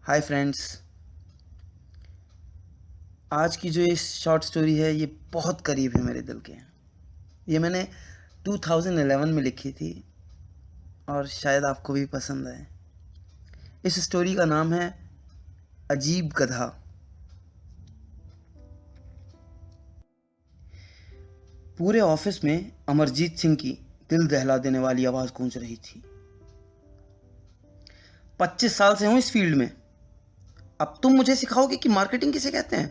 Hi friends. आज की जो ये शॉर्ट स्टोरी है ये बहुत करीब है मेरे दिल के। ये मैंने 2011 में लिखी थी और शायद आपको भी पसंद आए। इस स्टोरी का नाम है अजीब गधा। पूरे ऑफिस में अमरजीत सिंह की दिल दहला देने वाली आवाज़ गूंज रही थी। 25 साल से हूँ इस फील्ड में। अब तुम मुझे सिखाओगे कि मार्केटिंग किसे कहते हैं।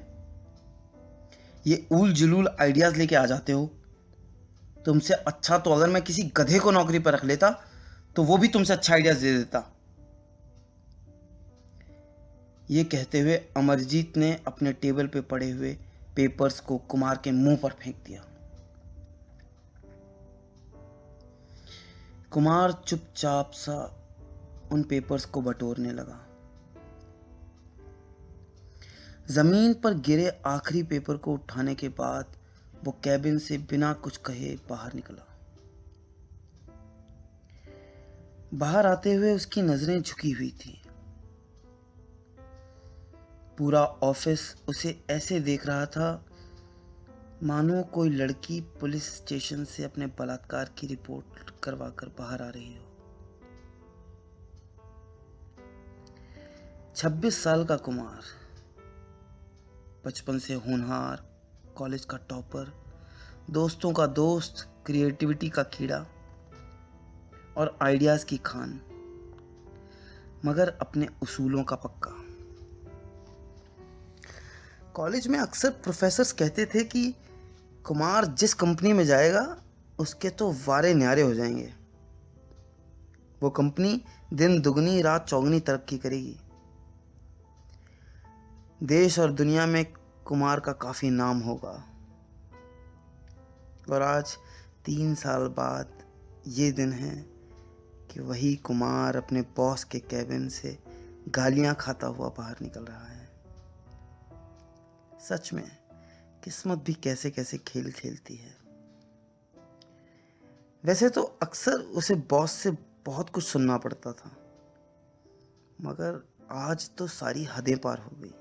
ये ऊल जुलूल आइडियाज़ लेके आ जाते हो। तुमसे अच्छा तो अगर मैं किसी गधे को नौकरी पर रख लेता तो वो भी तुमसे अच्छा आइडियाज़ दे देता। ये कहते हुए अमरजीत ने अपने टेबल पे पड़े हुए पेपर्स को कुमार के मुंह पर फेंक दिया। कुमार चुपचाप सा उन पेपर्स को बटोरने लगा। जमीन पर गिरे आखिरी पेपर को उठाने के बाद वो कैबिन से बिना कुछ कहे बाहर निकला। बाहर आते हुए उसकी नजरें झुकी हुई थी। पूरा ऑफिस उसे ऐसे देख रहा था मानो कोई लड़की पुलिस स्टेशन से अपने बलात्कार की रिपोर्ट करवा कर बाहर आ रही हो। 26 साल का कुमार, बचपन से होनहार, कॉलेज का टॉपर, दोस्तों का दोस्त, क्रिएटिविटी का कीड़ा और आइडियाज़ की खान, मगर अपने उसूलों का पक्का। कॉलेज में अक्सर प्रोफेसर्स कहते थे कि कुमार जिस कंपनी में जाएगा उसके तो वारे न्यारे हो जाएंगे। वो कंपनी दिन दुगनी रात चौगनी तरक्की करेगी। देश और दुनिया में कुमार का काफ़ी नाम होगा। और आज 3 साल बाद ये दिन है कि वही कुमार अपने बॉस के कैबिन से गालियां खाता हुआ बाहर निकल रहा है। सच में किस्मत भी कैसे कैसे खेल खेलती है। वैसे तो अक्सर उसे बॉस से बहुत कुछ सुनना पड़ता था, मगर आज तो सारी हदें पार हो गई।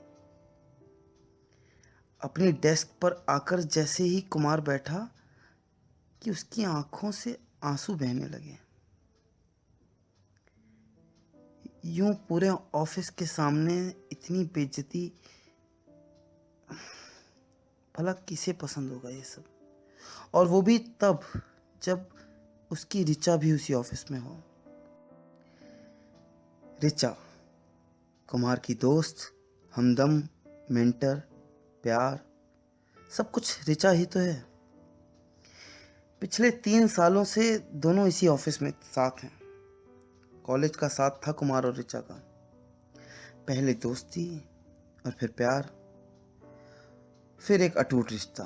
अपनी डेस्क पर आकर जैसे ही कुमार बैठा कि उसकी आंखों से आंसू बहने लगे। यूं पूरे ऑफिस के सामने इतनी बेइज्जती, भला किसे पसंद होगा ये सब। और वो भी तब जब उसकी ऋचा भी उसी ऑफिस में हो। ऋचा, कुमार की दोस्त, हमदम, मेंटर, प्यार, सब कुछ ऋचा ही तो है। पिछले 3 सालों से दोनों इसी ऑफिस में साथ हैं। कॉलेज का साथ था कुमार और ऋचा का। पहले दोस्ती और फिर प्यार, फिर एक अटूट रिश्ता।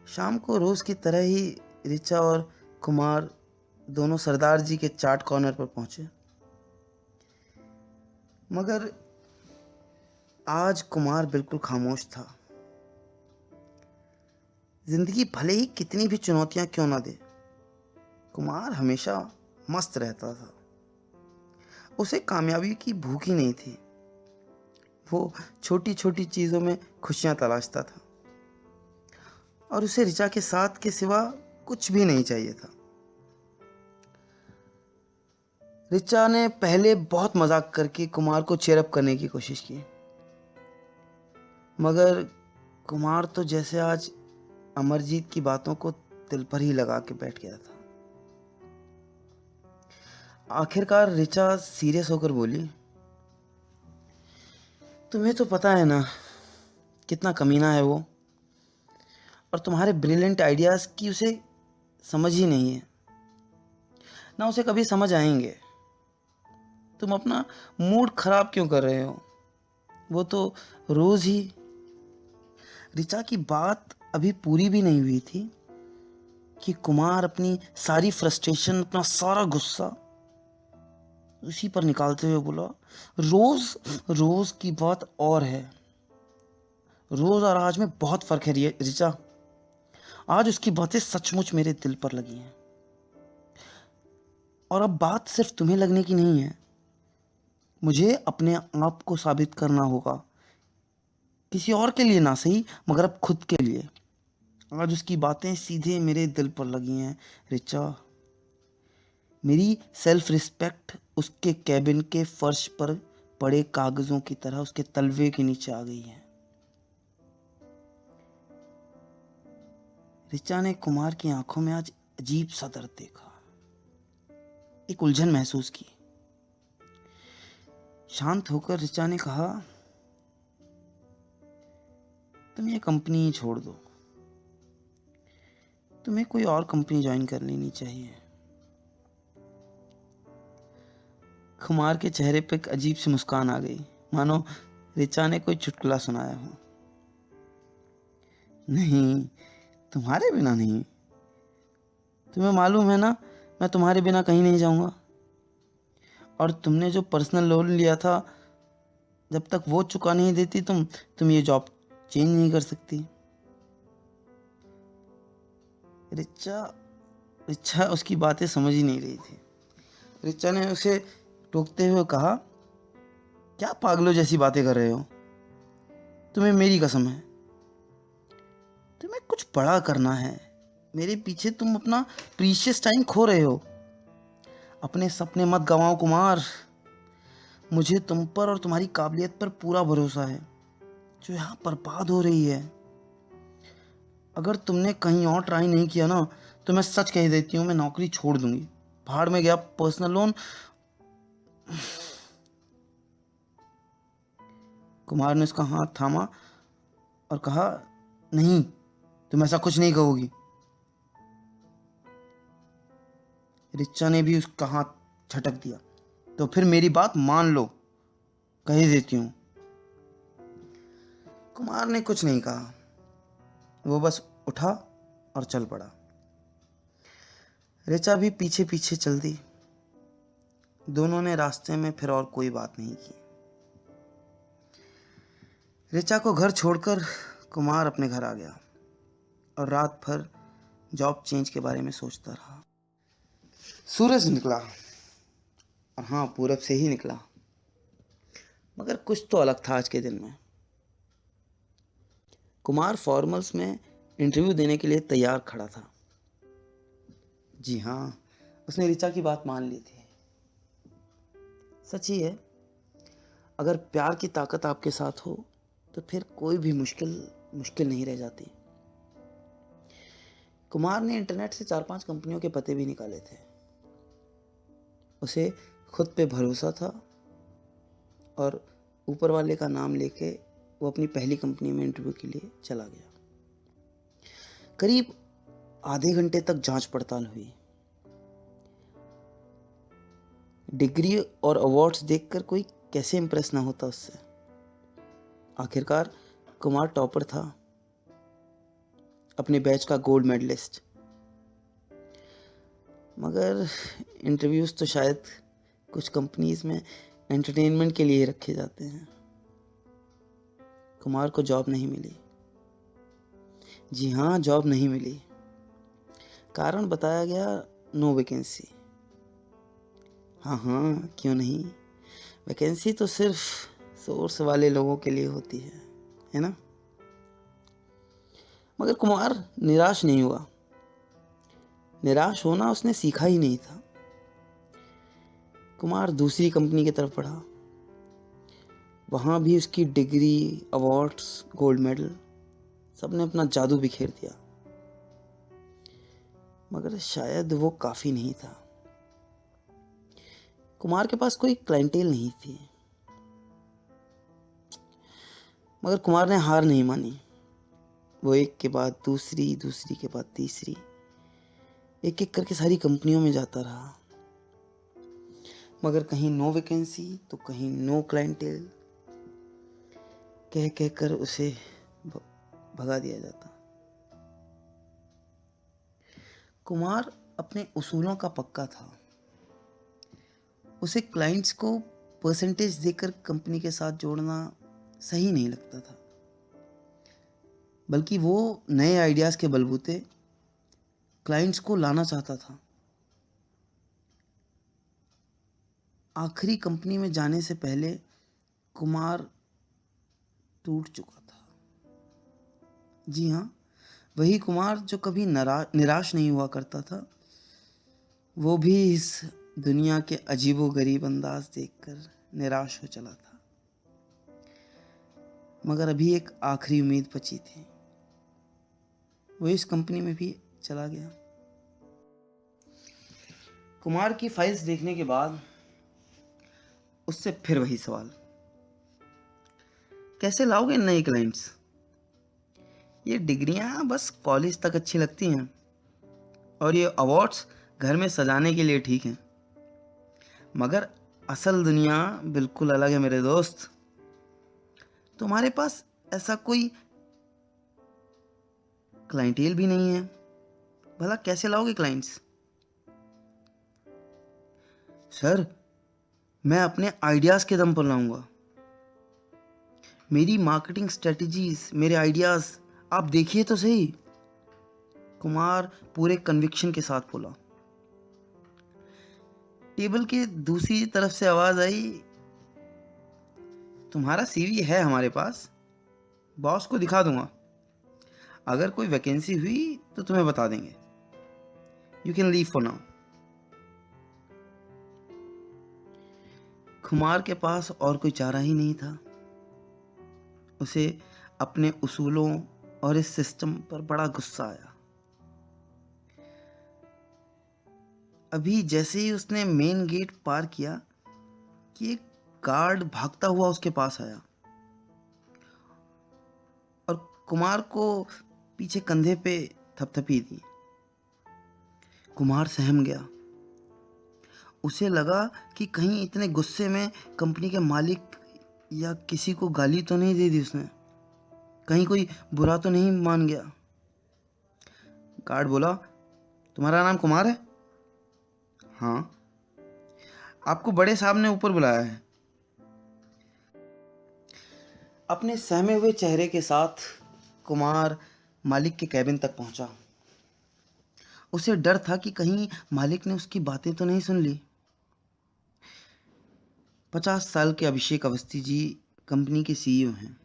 शाम को रोज की तरह ही ऋचा और कुमार दोनों सरदार जी के चाट कॉर्नर पर पहुंचे। मगर आज कुमार बिल्कुल खामोश था। जिंदगी भले ही कितनी भी चुनौतियां क्यों ना दे, कुमार हमेशा मस्त रहता था। उसे कामयाबी की भूख ही नहीं थी। वो छोटी छोटी चीज़ों में खुशियां तलाशता था और उसे ऋचा के साथ के सिवा कुछ भी नहीं चाहिए था। ऋचा ने पहले बहुत मजाक करके कुमार को चेयरअप करने की कोशिश की, मगर कुमार तो जैसे आज अमरजीत की बातों को दिल पर ही लगा के बैठ गया था। आखिरकार ऋचा सीरियस होकर बोली, तुम्हें तो पता है ना कितना कमीना है वो, और तुम्हारे ब्रिलियंट आइडियाज़ की उसे समझ ही नहीं है, ना उसे कभी समझ आएंगे। तुम अपना मूड खराब क्यों कर रहे हो। वो तो रोज ही। ऋचा की बात अभी पूरी भी नहीं हुई थी कि कुमार अपनी सारी फ्रस्ट्रेशन, अपना सारा गुस्सा उसी पर निकालते हुए बोला, रोज रोज की बात और है। रोज और आज में बहुत फर्क है ऋचा। आज उसकी बातें सचमुच मेरे दिल पर लगी हैं। और अब बात सिर्फ तुम्हें लगने की नहीं है, मुझे अपने आप को साबित करना होगा, किसी और के लिए ना सही मगर अब खुद के लिए। आज उसकी बातें सीधे मेरे दिल पर लगी हैं रिचा। मेरी सेल्फ रिस्पेक्ट उसके कैबिन के फर्श पर पड़े कागजों की तरह उसके तलवे के नीचे आ गई है। रिचा ने कुमार की आंखों में आज अजीब सा दर्द देखा, एक उलझन महसूस की। शांत होकर रिचा ने कहा, तुम ये कंपनी छोड़ दो, तुम्हें कोई और कंपनी ज्वाइन कर लेनी चाहिए। कुमार के चेहरे पर एक अजीब सी मुस्कान आ गई, मानो रिचा ने कोई चुटकुला सुनाया हो। नहीं, तुम्हारे बिना नहीं। तुम्हें मालूम है ना, मैं तुम्हारे बिना कहीं नहीं जाऊंगा। और तुमने जो पर्सनल लोन लिया था, जब तक वो चुका नहीं देती तुम ये जॉब चेंज नहीं कर सकती। रिचा रिचा उसकी बातें समझ ही नहीं रही थी। रिचा ने उसे टोकते हुए कहा, क्या पागलों जैसी बातें कर रहे हो? तुम्हें मेरी कसम है, तुम्हें कुछ बड़ा करना है। मेरे पीछे तुम अपना प्रीशियस टाइम खो रहे हो। अपने सपने मत गंवाओ कुमार। मुझे तुम पर और तुम्हारी काबिलियत पर पूरा भरोसा है, जो यहाँ बर्बाद हो रही है। अगर तुमने कहीं और ट्राई नहीं किया ना, तो मैं सच कह देती हूँ, मैं नौकरी छोड़ दूंगी। भाड़ में गया पर्सनल लोन। कुमार ने उसका हाथ थामा और कहा, नहीं, तुम ऐसा कुछ नहीं कहोगी। रिचा ने भी उसका हाथ झटक दिया। तो फिर मेरी बात मान लो, कह ही देती हूँ। कुमार ने कुछ नहीं कहा, वो बस उठा और चल पड़ा। रिचा भी पीछे पीछे चल दी। दोनों ने रास्ते में फिर और कोई बात नहीं की। रिचा को घर छोड़कर कुमार अपने घर आ गया और रात भर जॉब चेंज के बारे में सोचता रहा। सूरज निकला, और हाँ, पूरब से ही निकला, मगर कुछ तो अलग था आज के दिन में। कुमार फॉर्मल्स में इंटरव्यू देने के लिए तैयार खड़ा था। जी हाँ, उसने रिचा की बात मान ली थी। सच ही है, अगर प्यार की ताकत आपके साथ हो तो फिर कोई भी मुश्किल नहीं रह जाती। कुमार ने इंटरनेट से 4-5 कंपनियों के पते भी निकाले थे। उसे खुद पे भरोसा था और ऊपर वाले का नाम लेके वो अपनी पहली कंपनी में इंटरव्यू के लिए चला गया। करीब आधे घंटे तक जांच पड़ताल हुई। डिग्री और अवार्ड्स देखकर कोई कैसे इंप्रेस ना होता उससे। आखिरकार कुमार टॉपर था, अपने बैच का गोल्ड मेडलिस्ट। मगर इंटरव्यूज़ तो शायद कुछ कंपनीज में एंटरटेनमेंट के लिए रखे जाते हैं। कुमार को जॉब नहीं मिली। जी हाँ, जॉब नहीं मिली। कारण बताया गया, नो वैकेंसी। हाँ, क्यों नहीं, वैकेंसी तो सिर्फ सोर्स वाले लोगों के लिए होती है ना। मगर कुमार निराश नहीं हुआ। निराश होना उसने सीखा ही नहीं था। कुमार दूसरी कंपनी की तरफ बढ़ा। वहाँ भी उसकी डिग्री, अवार्ड्स, गोल्ड मेडल, सब ने अपना जादू बिखेर दिया। मगर शायद वो काफ़ी नहीं था। कुमार के पास कोई क्लाइंटेल नहीं थी। मगर कुमार ने हार नहीं मानी। वो एक के बाद दूसरी, दूसरी के बाद तीसरी, एक एक करके सारी कंपनियों में जाता रहा। मगर कहीं नो वैकेंसी तो कहीं नो क्लाइंटेल, कह कह कर उसे भगा दिया जाता। कुमार अपने उसूलों का पक्का था। उसे क्लाइंट्स को परसेंटेज देकर कंपनी के साथ जोड़ना सही नहीं लगता था, बल्कि वो नए आइडियाज़ के बलबूते, क्लाइंट्स को लाना चाहता था। आखिरी कंपनी में जाने से पहले कुमार टूट चुका था। जी हाँ, वही कुमार जो कभी निराश नहीं हुआ करता था, वो भी इस दुनिया के अजीबो-गरीब अंदाज देखकर निराश हो चला था। मगर अभी एक आखिरी उम्मीद बची थी, वो इस कंपनी में भी चला गया। कुमार की फाइल्स देखने के बाद उससे फिर वही सवाल, कैसे लाओगे नए क्लाइंट्स? ये डिग्रियां बस कॉलेज तक अच्छी लगती हैं और ये अवार्ड्स घर में सजाने के लिए ठीक हैं, मगर असल दुनिया बिल्कुल अलग है मेरे दोस्त। तुम्हारे पास ऐसा कोई क्लाइंटेल भी नहीं है, भला कैसे लाओगे क्लाइंट्स? सर, मैं अपने आइडियाज़ के दम पर लाऊंगा। मेरी मार्केटिंग स्ट्रेटजीज, मेरे आइडियाज़ आप देखिए तो सही। कुमार पूरे कन्विक्शन के साथ बोला। टेबल के दूसरी तरफ से आवाज आई, तुम्हारा सीवी है हमारे पास, बॉस को दिखा दूंगा। अगर कोई वैकेंसी हुई तो तुम्हें बता देंगे। You can leave for now. Kumar के पास और कोई चारा ही नहीं था। उसे अपने उसूलों और इस सिस्टम पर बड़ा गुस्सा आया। अभी जैसे ही उसने मेन गेट पार किया कि एक गार्ड भागता हुआ उसके पास आया और कुमार को पीछे कंधे पे थपथपी दी। कुमार सहम गया। उसे लगा कि कहीं इतने गुस्से में कंपनी के मालिक या किसी को गाली तो नहीं दे दी उसने, कहीं कोई बुरा तो नहीं मान गया। गार्ड बोला, तुम्हारा नाम कुमार है? हाँ। आपको बड़े साहब ने ऊपर बुलाया है। अपने सहमे हुए चेहरे के साथ कुमार मालिक के कैबिन तक पहुंचा। उसे डर था कि कहीं मालिक ने उसकी बातें तो नहीं सुन ली। 50 साल के अभिषेक अवस्थी जी कंपनी के सीईओ हैं।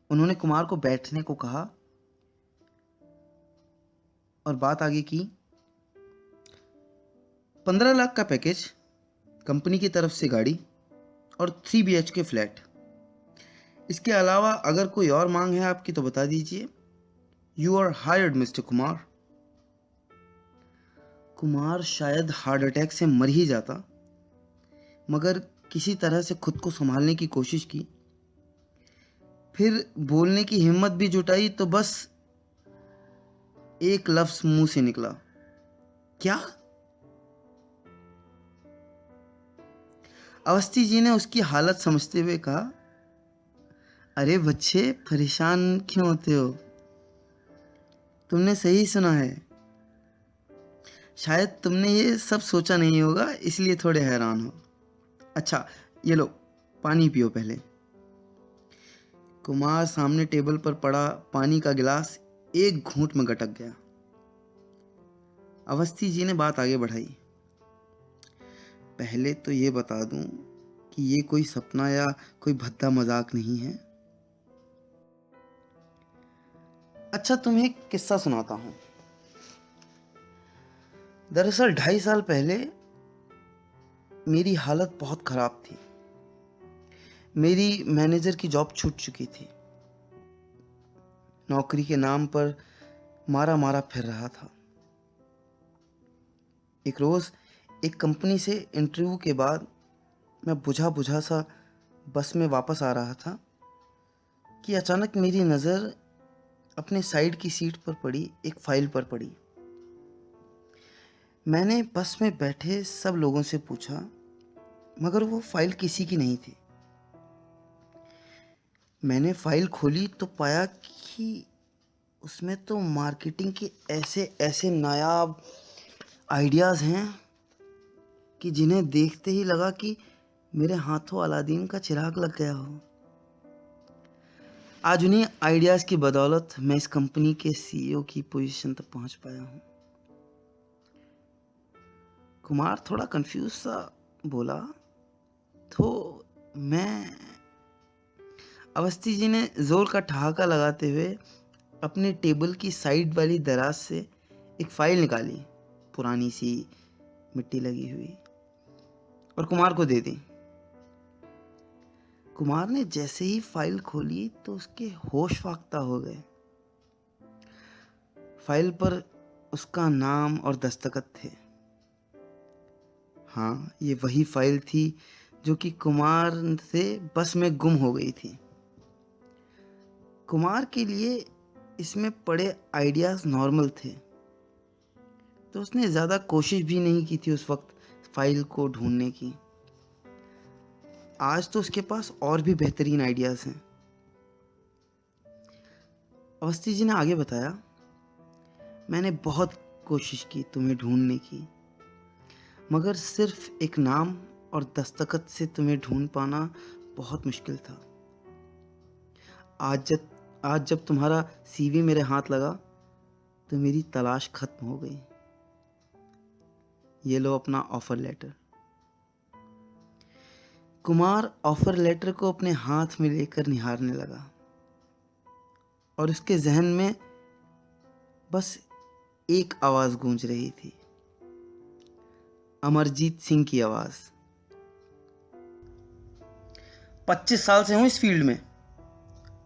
उन्होंने कुमार को बैठने को कहा और बात आगे की। 15 लाख का पैकेज, कंपनी की तरफ से गाड़ी और 3 BHK फ्लैट। इसके अलावा अगर कोई और मांग है आपकी तो बता दीजिए। You are hired mister Kumar. Kumar शायद हार्ट अटैक से मर ही जाता, मगर किसी तरह से खुद को संभालने की कोशिश की। फिर बोलने की हिम्मत भी जुटाई तो बस एक लफ्ज मुंह से निकला, क्या? अवस्थी जी ने उसकी हालत समझते हुए कहा, अरे बच्चे परेशान क्यों होते हो? तुमने सही सुना है। शायद तुमने ये सब सोचा नहीं होगा, इसलिए थोड़े हैरान हो। अच्छा, ये लो पानी पियो पहले। कुमार सामने टेबल पर पड़ा पानी का गिलास एक घूंट में गटक गया। अवस्थी जी ने बात आगे बढ़ाई, पहले तो ये बता दूं कि ये कोई सपना या कोई भद्दा मजाक नहीं है। अच्छा, तुम्हें एक किस्सा सुनाता हूं। दरअसल 2.5 साल पहले मेरी हालत बहुत खराब थी। मेरी मैनेजर की जॉब छूट चुकी थी। नौकरी के नाम पर मारा मारा फिर रहा था। एक रोज़ एक कंपनी से इंटरव्यू के बाद मैं बुझा बुझा सा बस में वापस आ रहा था कि अचानक मेरी नज़र अपने साइड की सीट पर पड़ी एक फाइल पर पड़ी। मैंने बस में बैठे सब लोगों से पूछा, मगर वो फाइल किसी की नहीं थी। मैंने फाइल खोली तो पाया कि उसमें तो मार्केटिंग के ऐसे ऐसे नायाब आइडियाज़ हैं कि जिन्हें देखते ही लगा कि मेरे हाथों अलादीन का चिराग लग गया हो। आज उन्हीं आइडियाज़ की बदौलत मैं इस कंपनी के सीईओ की पोजीशन तक पहुंच पाया हूं। कुमार थोड़ा कंफ्यूज सा बोला, तो मैं। अवस्थी जी ने जोर का ठहाका लगाते हुए अपने टेबल की साइड वाली दराज से एक फाइल निकाली, पुरानी सी, मिट्टी लगी हुई, और कुमार को दे दी। कुमार ने जैसे ही फाइल खोली तो उसके होश फाख्ता हो गए। फाइल पर उसका नाम और दस्तखत थे। हाँ, ये वही फाइल थी जो कि कुमार से बस में गुम हो गई थी। कुमार के लिए इसमें पड़े आइडियाज नॉर्मल थे, तो उसने ज़्यादा कोशिश भी नहीं की थी उस वक्त फाइल को ढूंढने की। आज तो उसके पास और भी बेहतरीन आइडियाज हैं। अवस्थी जी ने आगे बताया, मैंने बहुत कोशिश की तुम्हें ढूंढने की, मगर सिर्फ एक नाम और दस्तखत से तुम्हें ढूंढ पाना बहुत मुश्किल था। आज जब तुम्हारा सीवी मेरे हाथ लगा तो मेरी तलाश खत्म हो गई। ये लो अपना offer letter. Kumar offer letter को अपने हाथ में लेकर निहारने लगा, और उसके जहन में बस एक आवाज गूंज रही थी, अमरजीत सिंह की आवाज। 25 साल से हूं इस फील्ड में,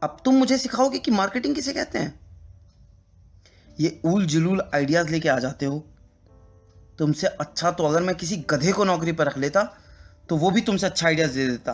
अब तुम मुझे सिखाओगे कि मार्केटिंग किसे कहते हैं? ये ऊल जुलूल आइडियाज लेके आ जाते हो। तुमसे अच्छा तो अगर मैं किसी गधे को नौकरी पर रख लेता तो वो भी तुमसे अच्छा आइडियाज दे देता।